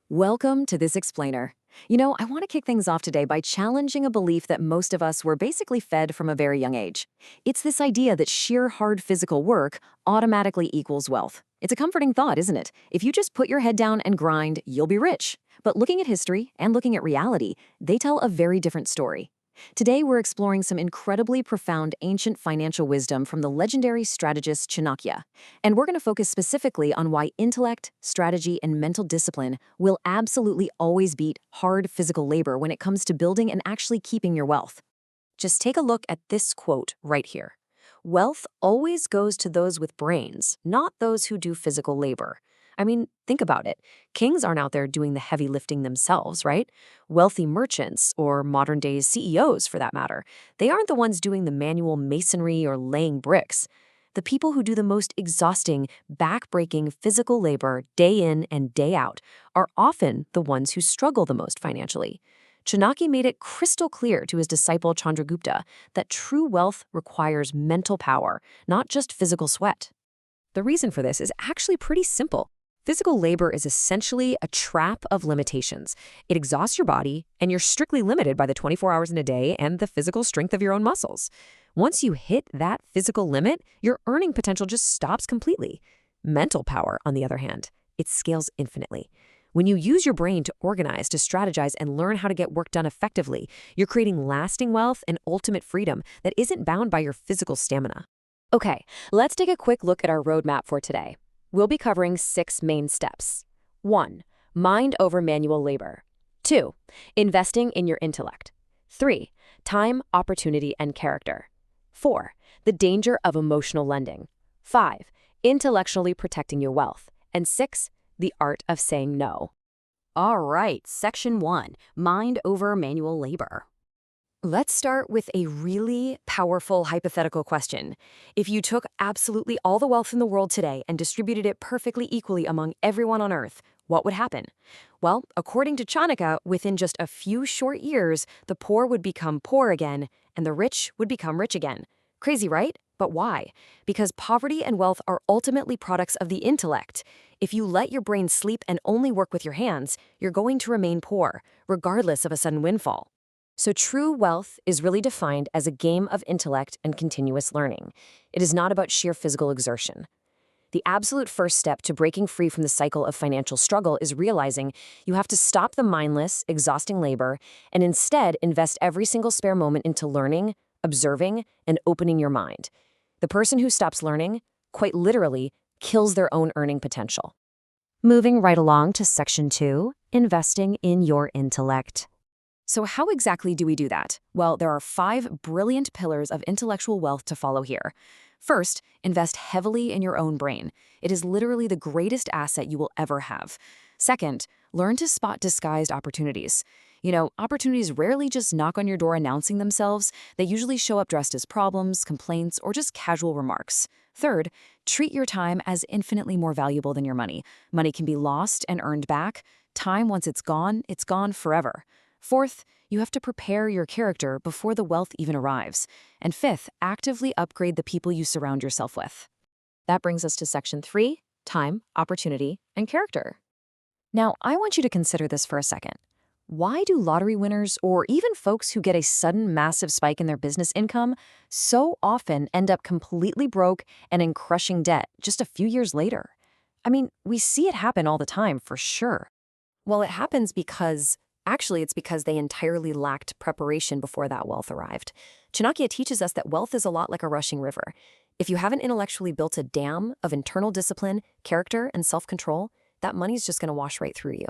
Welcome to this explainer. I want to kick things off today by challenging a belief that most of us were basically fed from a very young age. It's this idea that sheer hard physical work automatically equals wealth. It's a comforting thought, isn't it? If you just put your head down and grind, you'll be rich. But looking at history and looking at reality, they tell a very different story. Today, we're exploring some incredibly profound ancient financial wisdom from the legendary strategist Chanakya. And we're going to focus specifically on why intellect, strategy, and mental discipline will absolutely always beat hard physical labor when it comes to building and actually keeping your wealth. Just take a look at this quote right here. Wealth always goes to those with brains, not those who do physical labor. I mean, think about it. Kings aren't out there doing the heavy lifting themselves, right? Wealthy merchants, or modern-day CEOs for that matter, they aren't the ones doing the manual masonry or laying bricks. The people who do the most exhausting, back-breaking physical labor day in and day out are often the ones who struggle the most financially. Chanakya made it crystal clear to his disciple Chandragupta that true wealth requires mental power, not just physical sweat. The reason for this is actually pretty simple. Physical labor is essentially a trap of limitations. It exhausts your body, and you're strictly limited by the 24 hours in a day and the physical strength of your own muscles. Once you hit that physical limit, your earning potential just stops completely. Mental power, on the other hand, it scales infinitely. When you use your brain to organize, to strategize, and learn how to get work done effectively, you're creating lasting wealth and ultimate freedom that isn't bound by your physical stamina. Okay, let's take a quick look at our roadmap for today. We'll be covering 6 main steps. 1. Mind over manual labor. 2. Investing in your intellect. 3. Time, opportunity, and character. 4. The danger of emotional lending. 5. Intellectually protecting your wealth. And 6. The art of saying no. All right, Section 1. Mind over manual labor. Let's start with a really powerful hypothetical question. If you took absolutely all the wealth in the world today and distributed it perfectly equally among everyone on Earth, what would happen? Well, according to Chanakya, within just a few short years, the poor would become poor again, and the rich would become rich again. Crazy, right? But why? Because poverty and wealth are ultimately products of the intellect. If you let your brain sleep and only work with your hands, you're going to remain poor, regardless of a sudden windfall. So true wealth is really defined as a game of intellect and continuous learning. It is not about sheer physical exertion. The absolute first step to breaking free from the cycle of financial struggle is realizing you have to stop the mindless, exhausting labor and instead invest every single spare moment into learning, observing, and opening your mind. The person who stops learning, quite literally, kills their own earning potential. Moving right along to Section 2, investing in your intellect. So how exactly do we do that? Well, there are 5 brilliant pillars of intellectual wealth to follow here. First, invest heavily in your own brain. It is literally the greatest asset you will ever have. Second, learn to spot disguised opportunities. Opportunities rarely just knock on your door announcing themselves. They usually show up dressed as problems, complaints, or just casual remarks. Third, treat your time as infinitely more valuable than your money. Money can be lost and earned back. Time, once it's gone forever. Fourth, you have to prepare your character before the wealth even arrives. And fifth, actively upgrade the people you surround yourself with. That brings us to Section 3, time, opportunity, and character. Now, I want you to consider this for a second. Why do lottery winners, or even folks who get a sudden massive spike in their business income, so often end up completely broke and in crushing debt just a few years later? I mean, we see it happen all the time, for sure. Well, it happens because it's because they entirely lacked preparation before that wealth arrived. Chanakya teaches us that wealth is a lot like a rushing river. If you haven't intellectually built a dam of internal discipline, character, and self-control, that money's just going to wash right through you.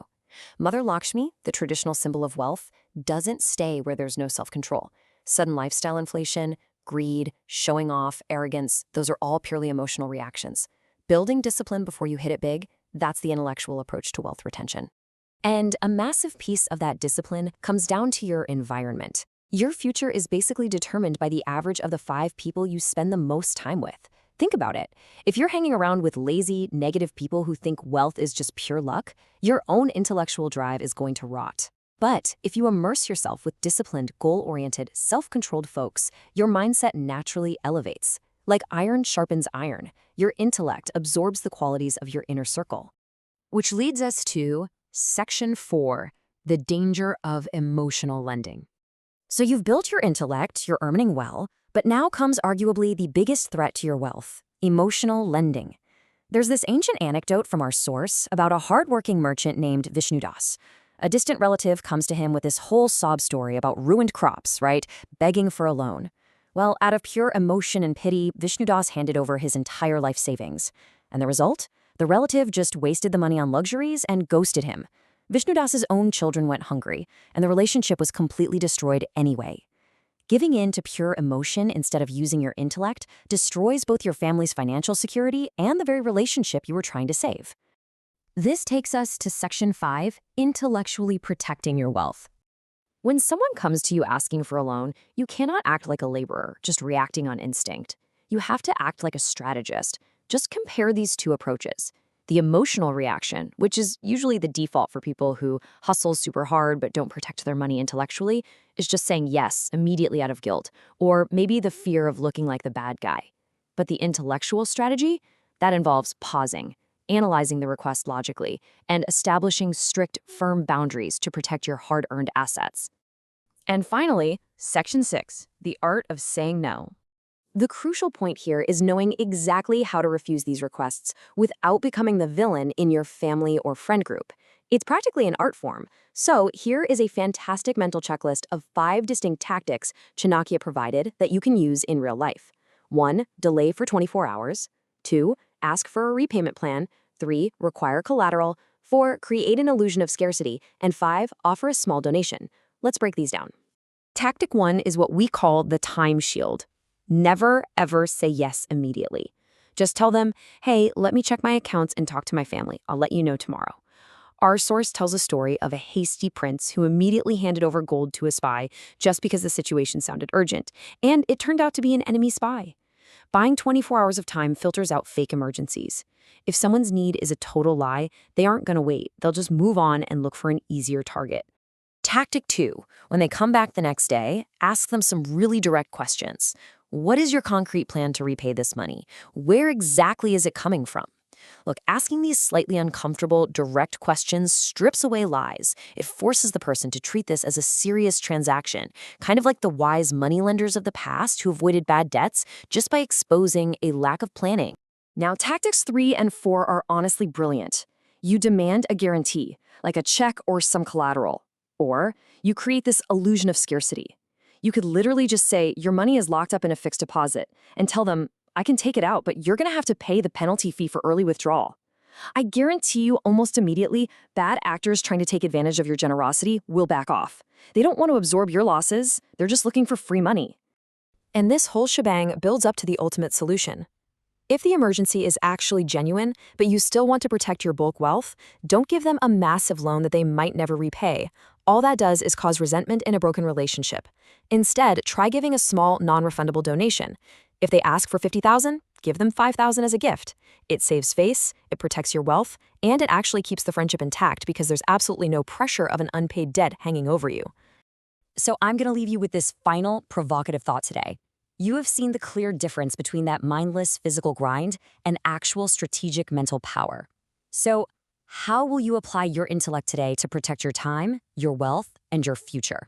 Mother Lakshmi, the traditional symbol of wealth, doesn't stay where there's no self-control. Sudden lifestyle inflation, greed, showing off, arrogance, those are all purely emotional reactions. Building discipline before you hit it big, that's the intellectual approach to wealth retention. And a massive piece of that discipline comes down to your environment. Your future is basically determined by the average of the 5 people you spend the most time with. Think about it. If you're hanging around with lazy, negative people who think wealth is just pure luck, your own intellectual drive is going to rot. But if you immerse yourself with disciplined, goal-oriented, self-controlled folks, your mindset naturally elevates. Like iron sharpens iron, your intellect absorbs the qualities of your inner circle. Which leads us to Section 4, the danger of emotional lending. So you've built your intellect, you're earning well, but now comes arguably the biggest threat to your wealth, emotional lending. There's this ancient anecdote from our source about a hardworking merchant named Vishnudas. A distant relative comes to him with this whole sob story about ruined crops, right? Begging for a loan. Well, out of pure emotion and pity, Vishnudas handed over his entire life savings. And the result? The relative just wasted the money on luxuries and ghosted him. Vishnudas's own children went hungry, and the relationship was completely destroyed anyway. Giving in to pure emotion instead of using your intellect destroys both your family's financial security and the very relationship you were trying to save. This takes us to Section 5, intellectually protecting your wealth. When someone comes to you asking for a loan, you cannot act like a laborer, just reacting on instinct. You have to act like a strategist. Just compare these two approaches. The emotional reaction, which is usually the default for people who hustle super hard but don't protect their money intellectually, is just saying yes immediately out of guilt, or maybe the fear of looking like the bad guy. But the intellectual strategy, that involves pausing, analyzing the request logically, and establishing strict, firm boundaries to protect your hard-earned assets. And finally, Section 6, the art of saying no. The crucial point here is knowing exactly how to refuse these requests without becoming the villain in your family or friend group. It's practically an art form. So here is a fantastic mental checklist of 5 distinct tactics Chanakya provided that you can use in real life. 1. Delay for 24 hours. 2. Ask for a repayment plan. 3. Require collateral. 4. Create an illusion of scarcity. And 5. Offer a small donation. Let's break these down. Tactic 1 is what we call the time shield. Never, ever say yes immediately. Just tell them, hey, let me check my accounts and talk to my family. I'll let you know tomorrow. Our source tells a story of a hasty prince who immediately handed over gold to a spy just because the situation sounded urgent, and it turned out to be an enemy spy. Buying 24 hours of time filters out fake emergencies. If someone's need is a total lie, they aren't going to wait. They'll just move on and look for an easier target. Tactic 2, when they come back the next day, ask them some really direct questions. What is your concrete plan to repay this money? Where exactly is it coming from? Look, asking these slightly uncomfortable, direct questions strips away lies. It forces the person to treat this as a serious transaction, kind of like the wise moneylenders of the past who avoided bad debts just by exposing a lack of planning. Now, tactics 3 and 4 are honestly brilliant. You demand a guarantee, like a check or some collateral. Or you create this illusion of scarcity. You could literally just say, your money is locked up in a fixed deposit, and tell them, I can take it out, but you're going to have to pay the penalty fee for early withdrawal. I guarantee you almost immediately, bad actors trying to take advantage of your generosity will back off. They don't want to absorb your losses. They're just looking for free money. And this whole shebang builds up to the ultimate solution. If the emergency is actually genuine, but you still want to protect your bulk wealth, don't give them a massive loan that they might never repay. All that does is cause resentment in a broken relationship. Instead, try giving a small, non-refundable donation. If they ask for $50,000, give them $5,000 as a gift. It saves face, it protects your wealth, and it actually keeps the friendship intact because there's absolutely no pressure of an unpaid debt hanging over you. So I'm going to leave you with this final, provocative thought today. You have seen the clear difference between that mindless physical grind and actual strategic mental power. So, how will you apply your intellect today to protect your time, your wealth, and your future?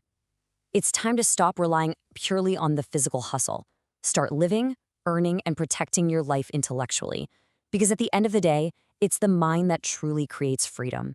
It's time to stop relying purely on the physical hustle. Start living, earning, and protecting your life intellectually. Because at the end of the day, it's the mind that truly creates freedom.